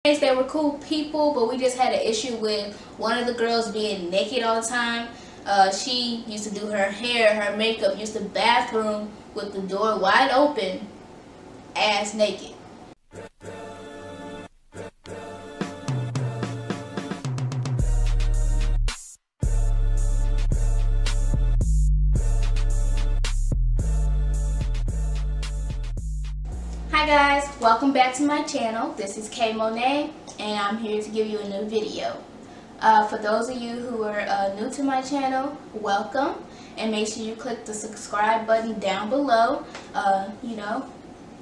They were cool people, but we just had an issue with one of the girls being naked all the time. She used to do her hair, her makeup, used the bathroom with the door wide open, ass naked. Hi guys, welcome back to my channel. This is Kay Monet and I'm here to give you a new video. For those of you who are new to my channel, welcome, and make sure you click the subscribe button down below.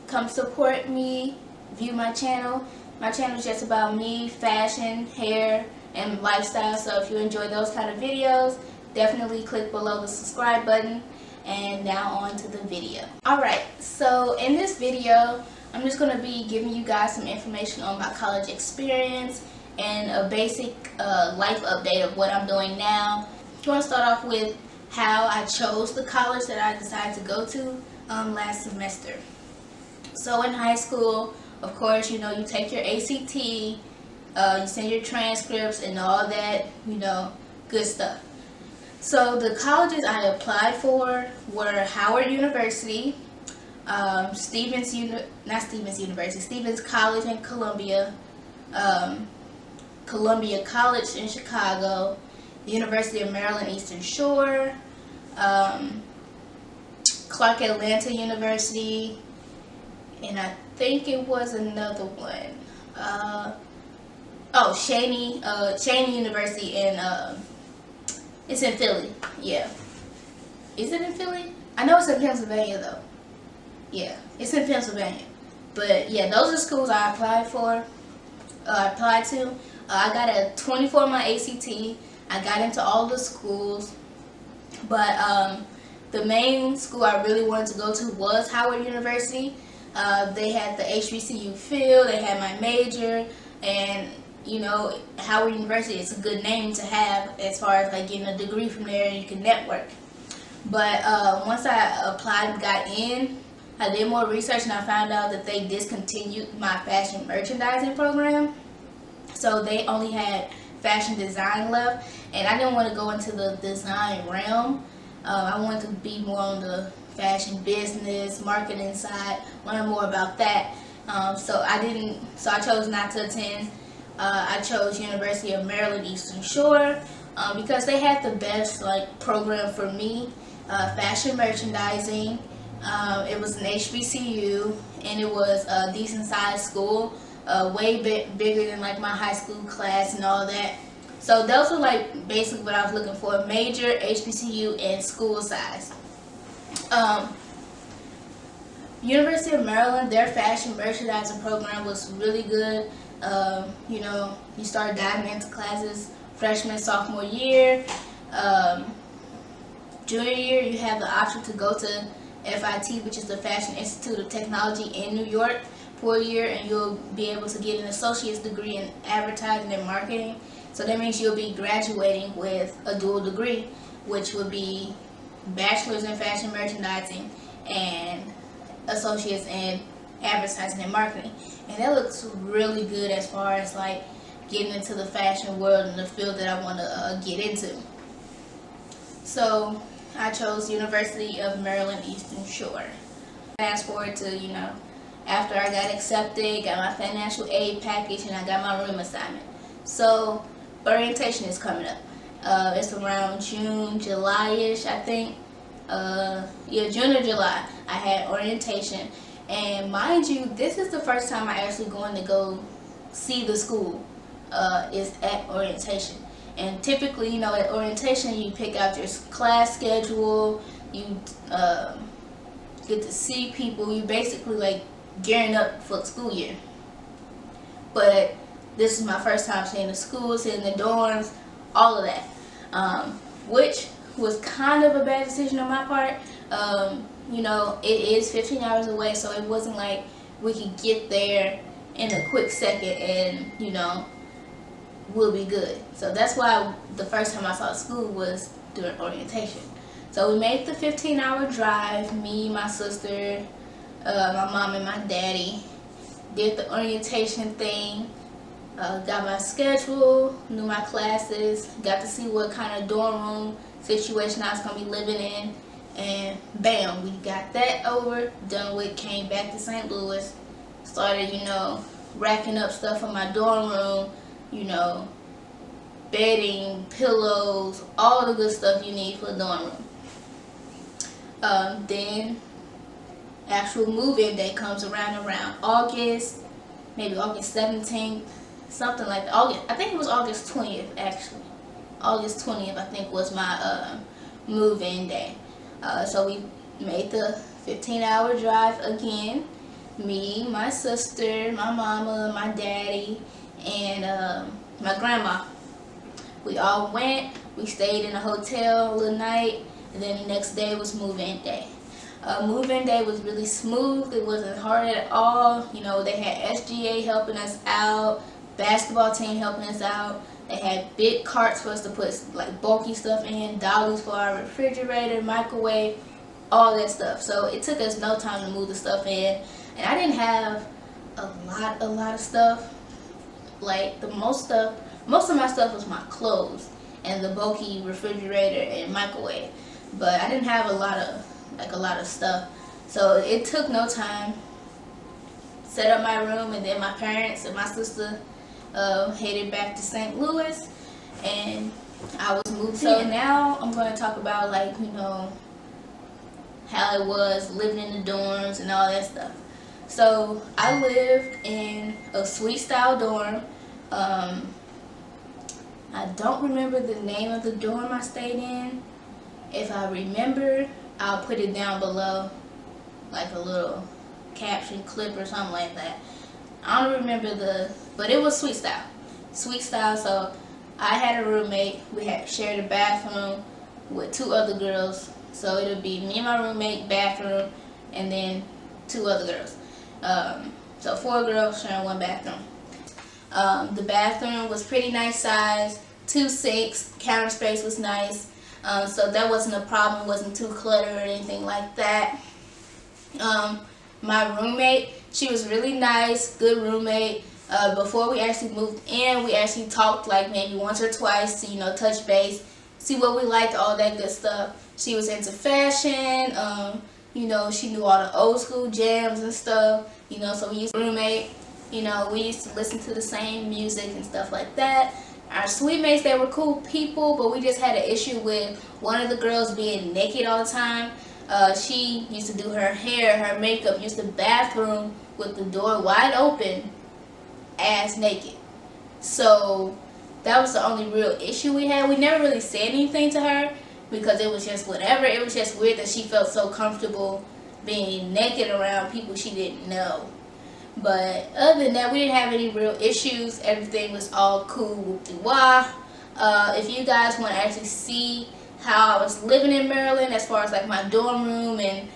Come support me, view my channel. My channel is just about me, fashion, hair, and lifestyle, so if you enjoy those kind of videos, definitely click below the subscribe button. And now on to the video. Alright, so in this video, I'm just going to be giving you guys some information on my college experience and a basic life update of what I'm doing now. I want to start off with how I chose the college that I decided to go to last semester. So in high school, of course, you take your ACT, you send your transcripts and all that, good stuff. So the colleges I applied for were Howard University, Stevens College in Columbia, Columbia College in Chicago, the University of Maryland Eastern Shore, Clark Atlanta University, and I think it was another one. Cheney University in it's in Philly. Yeah. Is it in Philly? I know it's in Pennsylvania though. Yeah, it's in Pennsylvania. But yeah, those are schools I applied to. I got a 24 on my ACT. I got into all the schools. But the main school I really wanted to go to was Howard University. They had the HBCU field, they had my major, and Howard University is a good name to have as far as like getting a degree from there, and you can network. But once I applied and got in, I did more research and I found out that they discontinued my fashion merchandising program. So they only had fashion design left, and I didn't want to go into the design realm. I wanted to be more on the fashion business, marketing side, learn more about that. So I chose not to attend. I chose University of Maryland Eastern Shore because they had the best program for me, fashion merchandising. It was an HBCU and it was a decent sized school, way bigger than my high school class and all that. So those were basically what I was looking for: major, HBCU, and school size. University of Maryland, their fashion merchandising program was really good. You start diving into classes freshman, sophomore year. Junior year, you have the option to go to FIT, which is the Fashion Institute of Technology in New York, for a year, and you'll be able to get an associate's degree in advertising and marketing. So that means you'll be graduating with a dual degree, which would be bachelor's in fashion merchandising and associates in advertising and marketing. And that looks really good as far as getting into the fashion world and the field that I want to get into. So I chose University of Maryland Eastern Shore. Fast forward to after I got accepted, got my financial aid package, and I got my room assignment. So orientation is coming up. It's around June, July-ish, I think. June or July, I had orientation. And mind you, this is the first time I actually going to go see the school, is at orientation. And typically, at orientation, you pick out your class schedule, you get to see people, you basically gearing up for the school year. But this is my first time seeing the school, seeing the dorms, all of that, which was kind of a bad decision on my part. It is 15 hours away, so it wasn't like we could get there in a quick second and, we'll be good. So that's why the first time I saw school was during orientation. So we made the 15-hour drive, me, my sister, my mom and my daddy, did the orientation thing, got my schedule, knew my classes, got to see what kind of dorm room situation I was going to be living in, and bam, we got that over, done with, came back to St. Louis, started, racking up stuff in my dorm room, bedding, pillows, all the good stuff you need for a dorm room. Then actual move-in day comes around August, maybe August 17th, something like that. I think it was August 20th actually. August 20th I think was my move-in day. So we made the 15-hour drive again. Me, my sister, my mama, my daddy, and my grandma. We all went. We stayed in a hotel the night, and then the next day was move-in day. Move-in day was really smooth. It wasn't hard at all. They had SGA helping us out, basketball team helping us out. They had big carts for us to put like bulky stuff in, dollies for our refrigerator, microwave, all that stuff. So it took us no time to move the stuff in. And I didn't have a lot of stuff. Like most of my stuff was my clothes and the bulky refrigerator and microwave. But I didn't have a lot of stuff. So it took no time. Set up my room, and then my parents and my sister headed back to St. Louis, and I was moved. So now I'm going to talk about how it was living in the dorms and all that stuff. So I lived in a suite style dorm. I don't remember the name of the dorm I stayed in. If I remember, I'll put it down below, like a little caption clip or something like that. I don't remember but it was suite style. Suite style, so I had a roommate. We had shared a bathroom with 2 other girls. So it would be me and my roommate, bathroom, and then 2 other girls. So 4 girls sharing 1 bathroom. The bathroom was pretty nice size, 2 sinks, counter space was nice. So that wasn't a problem, wasn't too cluttered or anything like that. My roommate, she was really nice, good roommate. Before we actually moved in, we actually talked like maybe once or twice to, touch base, see what we liked, all that good stuff. She was into fashion, she knew all the old school jams and stuff, so we used to roommate, we used to listen to the same music and stuff like that. Our suite mates, they were cool people, but we just had an issue with one of the girls being naked all the time. She used to do her hair, her makeup, used the bathroom with the door wide open, ass naked. So that was the only real issue we had. We never really said anything to her because it was just whatever. It was just weird that she felt so comfortable being naked around people she didn't know. But other than that, we didn't have any real issues. Everything was all cool, whoop-de-wah. If you guys want to actually see how I was living in Maryland as far as like my dorm room and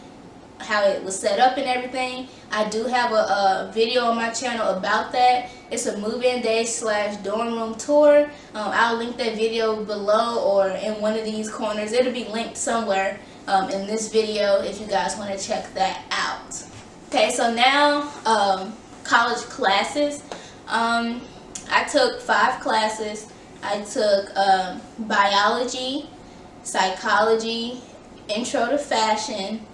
how it was set up and everything, I do have a video on my channel about that. It's a move-in day / dorm room tour. I'll link that video below or in one of these corners. It'll be linked somewhere in this video if you guys want to check that out. Okay, so now college classes. I took 5 classes. I took biology, psychology, intro to fashion,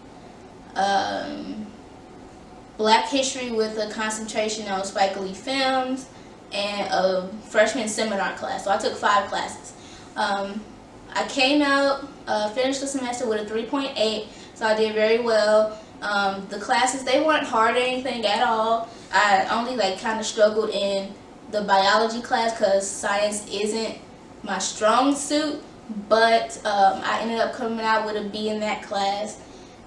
black history with a concentration on Spike Lee films, and a freshman seminar class. So I took 5 classes. I came out, finished the semester with a 3.8, so I did very well. The classes, they weren't hard or anything at all. I only kind of struggled in the biology class because science isn't my strong suit, but I ended up coming out with a B in that class.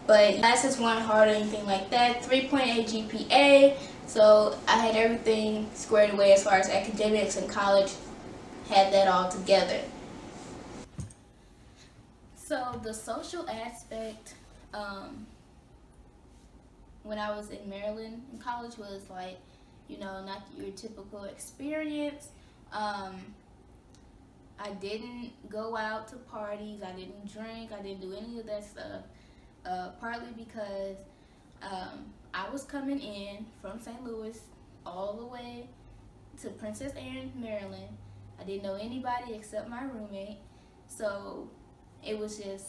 But classes weren't hard or anything like that. 3.8 GPA, so I had everything squared away as far as academics and college, had that all together. So the social aspect, when I was in Maryland in college was not your typical experience. I didn't go out to parties, I didn't drink, I didn't do any of that stuff, partly because I was coming in from St. Louis all the way to Princess Anne, Maryland. I didn't know anybody except my roommate, so it was just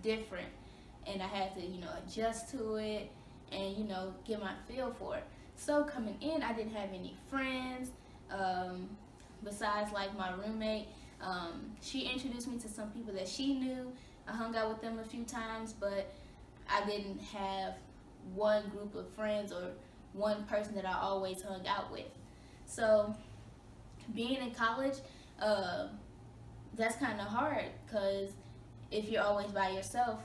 different, and I had to, adjust to it and, get my feel for it. So coming in, I didn't have any friends besides like my roommate. She introduced me to some people that she knew. I hung out with them a few times, but I didn't have one group of friends or one person that I always hung out with. So being in college, that's kind of hard, because if you're always by yourself,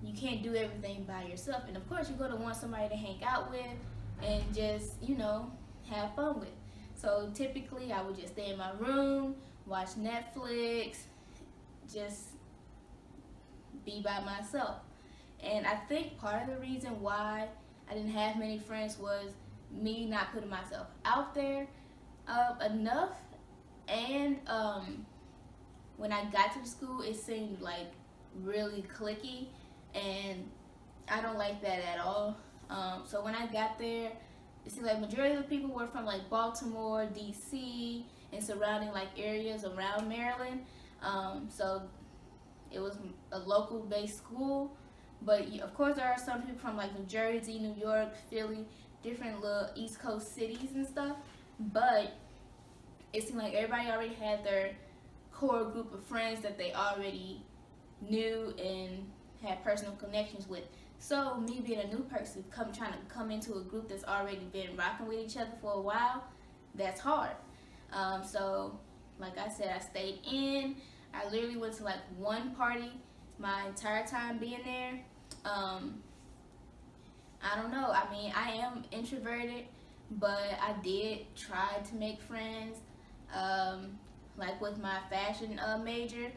you can't do everything by yourself. And of course, you're going to want somebody to hang out with and just, have fun with. So typically, I would just stay in my room, watch Netflix, just be by myself. And I think part of the reason why I didn't have many friends was me not putting myself out there enough. And when I got to the school, it seemed like really cliquey, and I don't like that at all. So when I got there, it seemed like majority of the people were from like Baltimore, DC, and surrounding like areas around Maryland. So it was a local based school, but of course there are some people from like New Jersey, New York, Philly, different little East Coast cities and stuff. But it seemed like everybody already had their core group of friends that they already knew and had personal connections with. So me being a new person, trying to come into a group that's already been rocking with each other for a while, that's hard. So like I said, I stayed in. I literally went to like one party my entire time being there. I don't know. I mean, I am introverted, but I did try to make friends. Like with my fashion major,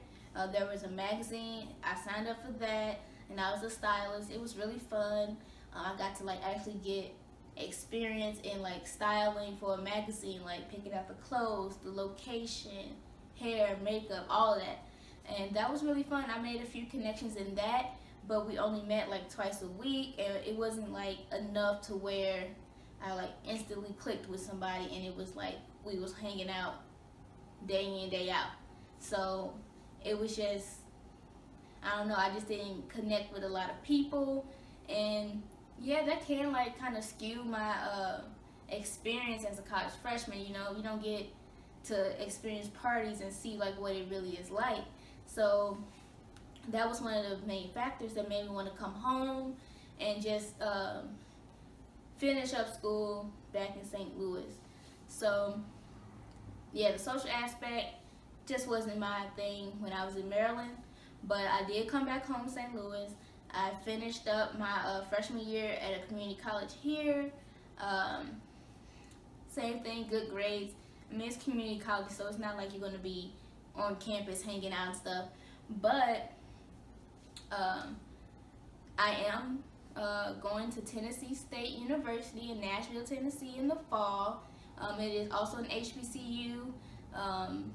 there was a magazine. I signed up for that, and I was a stylist. It was really fun. I got to like actually get experience in like styling for a magazine, like picking out the clothes, the location, hair, makeup, all of that. And that was really fun. I made a few connections in that, but we only met like twice a week, and it wasn't like enough to where I like instantly clicked with somebody and it was like we was hanging out day in, day out. So it was just, I don't know, I just didn't connect with a lot of people. And yeah, that can like kind of skew my experience as a college freshman. You don't get to experience parties and see like what it really is like. So that was one of the main factors that made me want to come home and just finish up school back in St. Louis. So yeah, the social aspect just wasn't my thing when I was in Maryland, but I did come back home to St. Louis. I finished up my freshman year at a community college here. Same thing, good grades. I mean, it's community college, so it's not like you're going to be on campus hanging out and stuff. But I am going to Tennessee State University in Nashville, Tennessee in the fall. It is also an HBCU.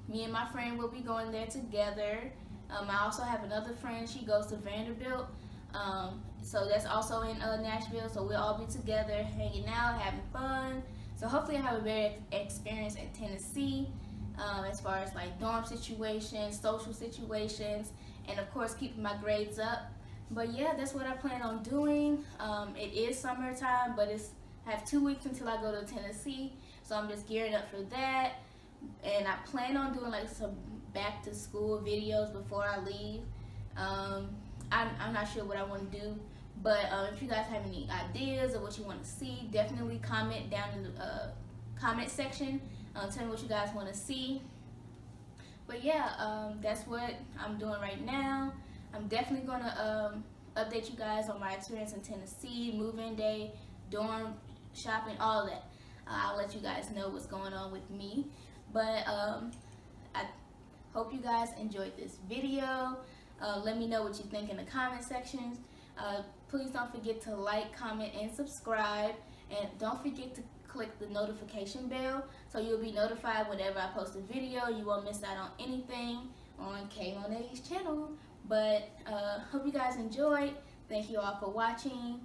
Me and my friend will be going there together. I also have another friend, she goes to Vanderbilt. So that's also in Nashville, so we'll all be together hanging out, having fun. So hopefully I have a better experience at Tennessee as far as like dorm situations, social situations, and of course keeping my grades up. But yeah, that's what I plan on doing. It is summertime, but I have 2 weeks until I go to Tennessee, so I'm just gearing up for that. And I plan on doing like some back to school videos before I leave. I'm not sure what I want to do, but if you guys have any ideas of what you want to see, definitely comment down in the comment section. Tell me what you guys want to see. But yeah, that's what I'm doing right now. I'm definitely going to update you guys on my experience in Tennessee, move-in day, dorm shopping, all that. I'll let you guys know what's going on with me. But I hope you guys enjoyed this video. Let me know what you think in the comment sections. Please don't forget to like, comment, and subscribe. And don't forget to click the notification bell so you'll be notified whenever I post a video. You won't miss out on anything on K-Monet's channel. But hope you guys enjoyed. Thank you all for watching.